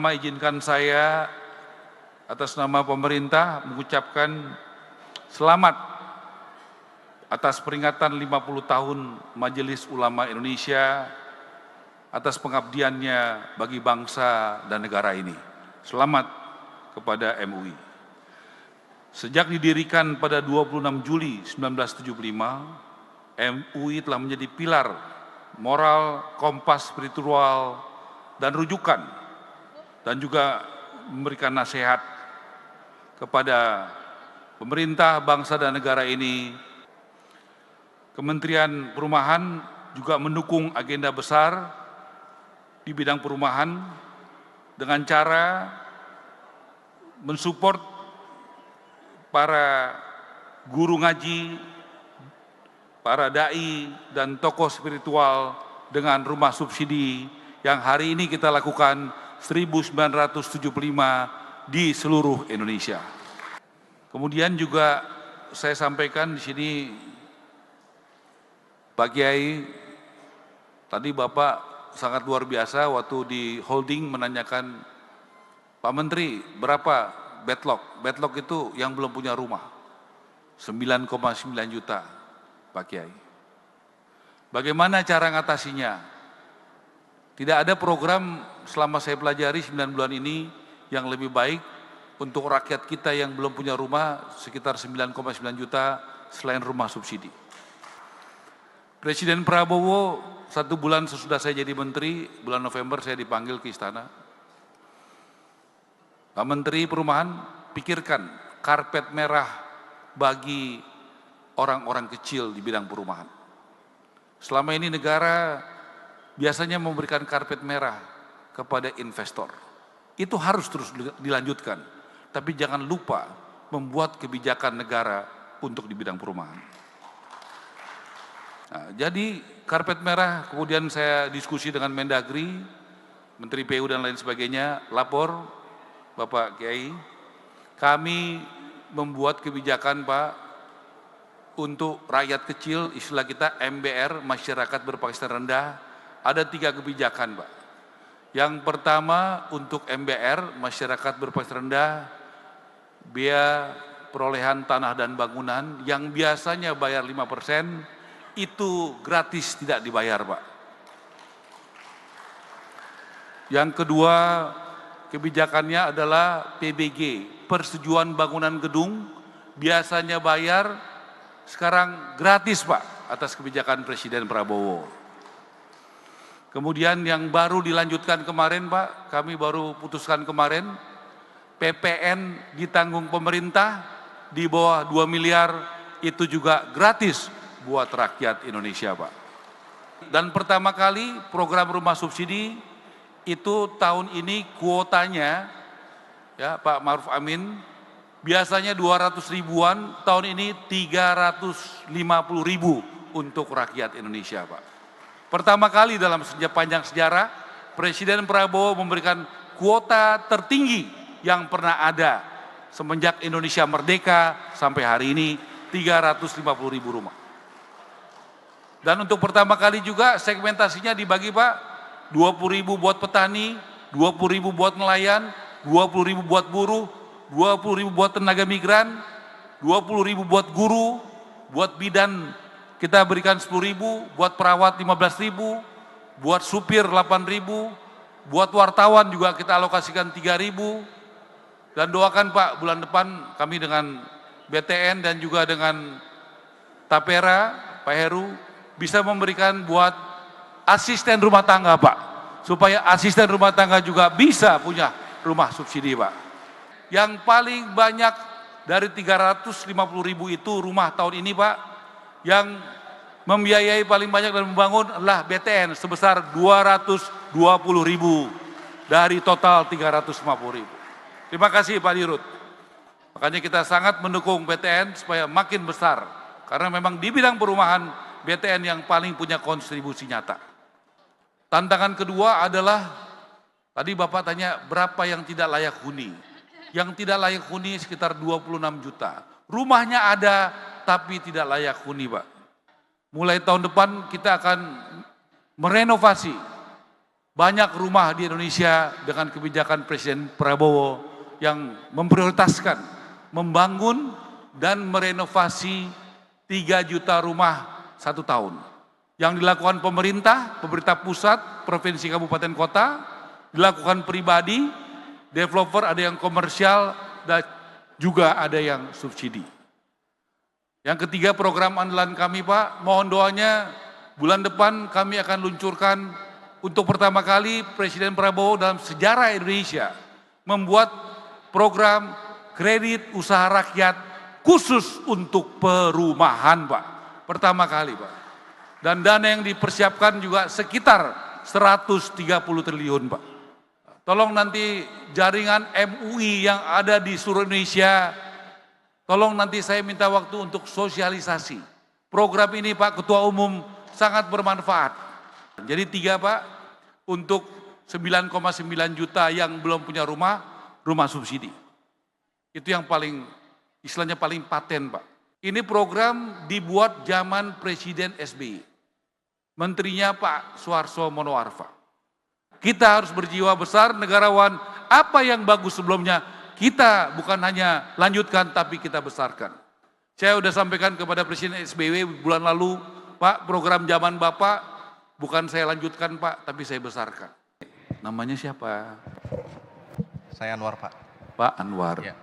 pertama izinkan saya atas nama pemerintah mengucapkan selamat atas peringatan 50 tahun Majelis Ulama Indonesia atas pengabdiannya bagi bangsa dan negara ini. Selamat kepada MUI. Sejak didirikan pada 26 Juli 1975, MUI telah menjadi pilar moral, kompas spiritual, dan rujukan, dan juga memberikan nasihat kepada pemerintah, bangsa, dan negara ini. Kementerian Perumahan juga mendukung agenda besar di bidang perumahan dengan cara mensupport para guru ngaji, para dai, dan tokoh spiritual dengan rumah subsidi yang hari ini kita lakukan 1975 di seluruh Indonesia. Kemudian juga saya sampaikan di sini, Pak Kiai, tadi Bapak sangat luar biasa waktu di holding menanyakan, Pak Menteri berapa backlog? Backlog itu yang belum punya rumah, 9,9 juta, Pak Kiai. Bagaimana cara ngatasinya? Tidak ada program selama saya pelajari 9 bulan ini yang lebih baik untuk rakyat kita yang belum punya rumah sekitar 9,9 juta selain rumah subsidi. Presiden Prabowo 1 bulan sesudah saya jadi menteri, bulan November saya dipanggil ke istana. Pak Menteri Perumahan, pikirkan karpet merah bagi orang-orang kecil di bidang perumahan. Selama ini negara biasanya memberikan karpet merah kepada investor. Itu harus terus dilanjutkan, tapi jangan lupa membuat kebijakan negara untuk di bidang perumahan. Nah, jadi karpet merah, kemudian saya diskusi dengan Mendagri, Menteri PU dan lain sebagainya, lapor Bapak Kiai, kami membuat kebijakan Pak untuk rakyat kecil, istilah kita MBR, masyarakat berpenghasilan rendah. Ada 3 kebijakan, Pak. Yang pertama untuk MBR, masyarakat berpenghasilan rendah, biaya perolehan tanah dan bangunan yang biasanya bayar 5%, itu gratis tidak dibayar, Pak. Yang kedua, kebijakannya adalah PBG, persetujuan bangunan gedung, biasanya bayar, sekarang gratis, Pak, atas kebijakan Presiden Prabowo. Kemudian yang baru dilanjutkan kemarin, Pak, kami baru putuskan kemarin, PPN ditanggung pemerintah di bawah 2 miliar, itu juga gratis buat rakyat Indonesia, Pak. Dan pertama kali program rumah subsidi itu tahun ini kuotanya, ya Pak Ma'ruf Amin, biasanya 200 ribuan, tahun ini 350 ribu untuk rakyat Indonesia, Pak. Pertama kali dalam sepanjang sejarah, Presiden Prabowo memberikan kuota tertinggi yang pernah ada semenjak Indonesia merdeka sampai hari ini, 350 ribu rumah. Dan untuk pertama kali juga segmentasinya dibagi, Pak, 20 ribu buat petani, 20 ribu buat nelayan, 20 ribu buat buruh, 20 ribu buat tenaga migran, 20 ribu buat guru, buat bidan kita berikan 10 ribu, buat perawat 15 ribu, buat supir 8 ribu, buat wartawan juga kita alokasikan 3 ribu. Dan doakan Pak, bulan depan kami dengan BTN dan juga dengan Tapera, Pak Heru, bisa memberikan buat asisten rumah tangga, Pak, supaya asisten rumah tangga juga bisa punya rumah subsidi, Pak. Yang paling banyak dari 350 ribu itu rumah tahun ini, Pak, yang membiayai paling banyak dan membangun adalah BTN sebesar 220 ribu dari total 350 ribu. Terima kasih Pak Dirut. Makanya kita sangat mendukung BTN supaya makin besar, karena memang di bidang perumahan BTN yang paling punya kontribusi nyata. Tantangan kedua adalah, tadi Bapak tanya berapa yang tidak layak huni. Yang tidak layak huni sekitar 26 juta. Rumahnya ada tapi tidak layak huni, Pak. Mulai tahun depan kita akan merenovasi Banyak rumah di Indonesia dengan kebijakan Presiden Prabowo yang memprioritaskan membangun dan merenovasi 3 juta rumah 1 tahun. Yang dilakukan pemerintah pusat, provinsi, kabupaten, kota, dilakukan pribadi, developer, ada yang komersial, dan juga ada yang subsidi. Yang ketiga, program andalan kami Pak, mohon doanya bulan depan kami akan luncurkan untuk pertama kali Presiden Prabowo dalam sejarah Indonesia membuat program kredit usaha rakyat khusus untuk perumahan Pak. Pertama kali Pak. Dan dana yang dipersiapkan juga sekitar 130 triliun Pak. Tolong nanti jaringan MUI yang ada di seluruh Indonesia, tolong nanti saya minta waktu untuk sosialisasi. Program ini Pak Ketua Umum sangat bermanfaat. Jadi 3 Pak, untuk 9,9 juta yang belum punya rumah, rumah subsidi. Itu yang paling, istilahnya paling paten Pak. Ini program dibuat zaman Presiden SBY. Menterinya Pak Suharto Monoarfa. Kita harus berjiwa besar, negarawan. Apa yang bagus sebelumnya, kita bukan hanya lanjutkan, tapi kita besarkan. Saya sudah sampaikan kepada Presiden SBY bulan lalu, Pak, program zaman Bapak, bukan saya lanjutkan Pak, tapi saya besarkan. Namanya siapa? Saya Anwar Pak. Pak Anwar. Ya.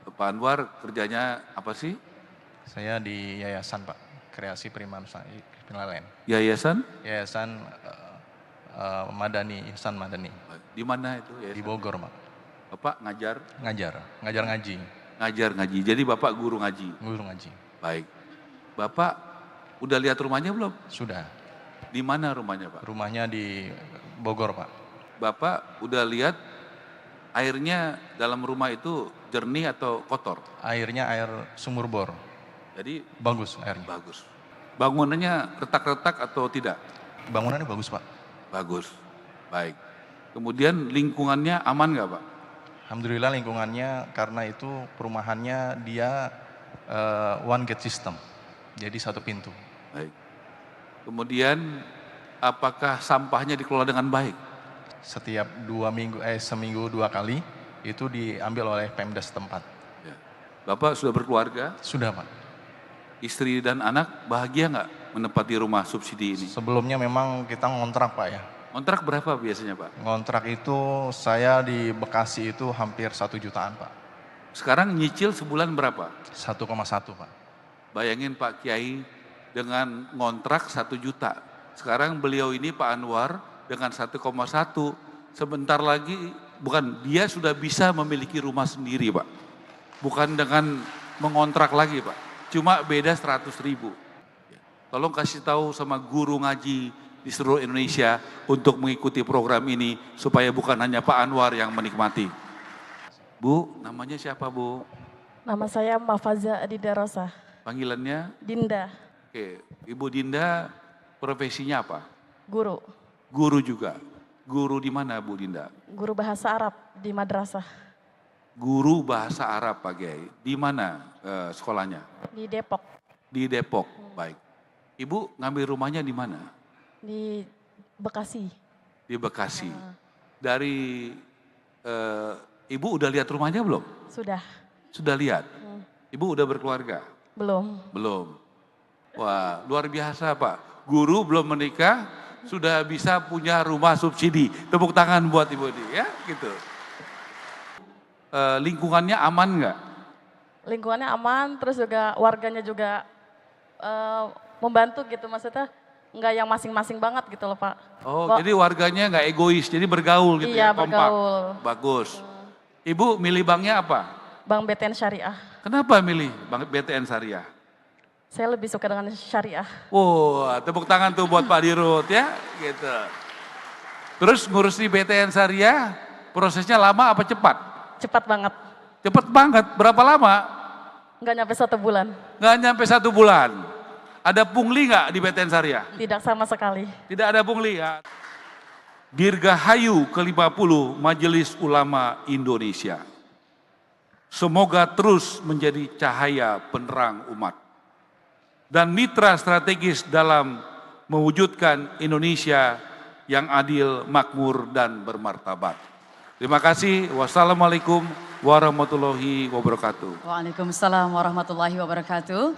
Pak Anwar kerjanya apa sih? Saya di Yayasan Pak, Kreasi Primanusia Penilaian. Yayasan? Yayasan Madani, Insan Madani. Di mana itu? Yayasan? Di Bogor Pak. Bapak ngajar? Ngajar ngaji. Ngajar ngaji, jadi Bapak guru ngaji? Guru ngaji. Baik. Bapak udah lihat rumahnya belum? Sudah. Di mana rumahnya Pak? Rumahnya di Bogor Pak. Bapak udah lihat airnya dalam rumah itu jernih atau kotor? Airnya air sumur bor. Jadi bagus airnya. Bagus. Bangunannya retak-retak atau tidak? Bangunannya bagus Pak. Bagus. Baik. Kemudian lingkungannya aman nggak Pak? Alhamdulillah lingkungannya, karena itu perumahannya dia one gate system. Jadi 1 pintu. Baik. Kemudian apakah sampahnya dikelola dengan baik? Setiap seminggu 2 kali itu diambil oleh Pemda setempat. Ya. Bapak sudah berkeluarga? Sudah Pak. Istri dan anak bahagia nggak menempati rumah subsidi ini? Sebelumnya memang kita ngontrak Pak ya. Ngontrak berapa biasanya Pak? Ngontrak itu saya di Bekasi itu hampir 1 jutaan Pak. Sekarang nyicil sebulan berapa? 1,1 Pak. Bayangin Pak Kiai dengan ngontrak 1 juta. Sekarang beliau ini Pak Anwar dengan 1,1, sebentar lagi dia sudah bisa memiliki rumah sendiri Pak. Bukan dengan mengontrak lagi Pak. Cuma beda 100.000. Tolong kasih tahu sama guru ngaji di seluruh Indonesia untuk mengikuti program ini supaya bukan hanya Pak Anwar yang menikmati. Bu, namanya siapa Bu? Nama saya Mafaza Adida Rosa. Panggilannya? Dinda. Oke, Ibu Dinda profesinya apa? Guru. Guru juga. Guru di mana Bu Dinda? Guru bahasa Arab di madrasah. Guru bahasa Arab Pak Kiai. Di mana sekolahnya? Di Depok. Di Depok, baik. Ibu ngambil rumahnya di mana? Di Bekasi. Di Bekasi. Dari Ibu udah lihat rumahnya belum? Sudah. Sudah lihat? Ibu udah berkeluarga? Belum. Belum. Wah, luar biasa Pak. Guru belum menikah, sudah bisa punya rumah subsidi. Tepuk tangan buat Ibu ini ya, gitu. Lingkungannya aman nggak? Lingkungannya aman, terus juga warganya juga membantu gitu, maksudnya nggak yang masing-masing banget gitu loh Pak. Oh, jadi warganya nggak egois, jadi bergaul gitu iya, ya, kompak. Bergaul. Bagus. Ibu milih banknya apa? Bank BTN Syariah. Kenapa milih Bank BTN Syariah? Saya lebih suka dengan syariah. Wah, tepuk tangan tuh buat Pak Dirut ya, gitu. Terus ngurus di BTN Syariah, prosesnya lama apa cepat? Cepat banget. Cepat banget, berapa lama? Nggak nyampe 1 bulan. Nggak nyampe 1 bulan. Ada pungli nggak di BTN Syariah? Tidak sama sekali. Tidak ada pungli ya. Dirgahayu ke-50 Majelis Ulama Indonesia. Semoga terus menjadi cahaya penerang umat dan mitra strategis dalam mewujudkan Indonesia yang adil, makmur, dan bermartabat. Terima kasih. Wassalamualaikum warahmatullahi wabarakatuh. Waalaikumsalam warahmatullahi wabarakatuh.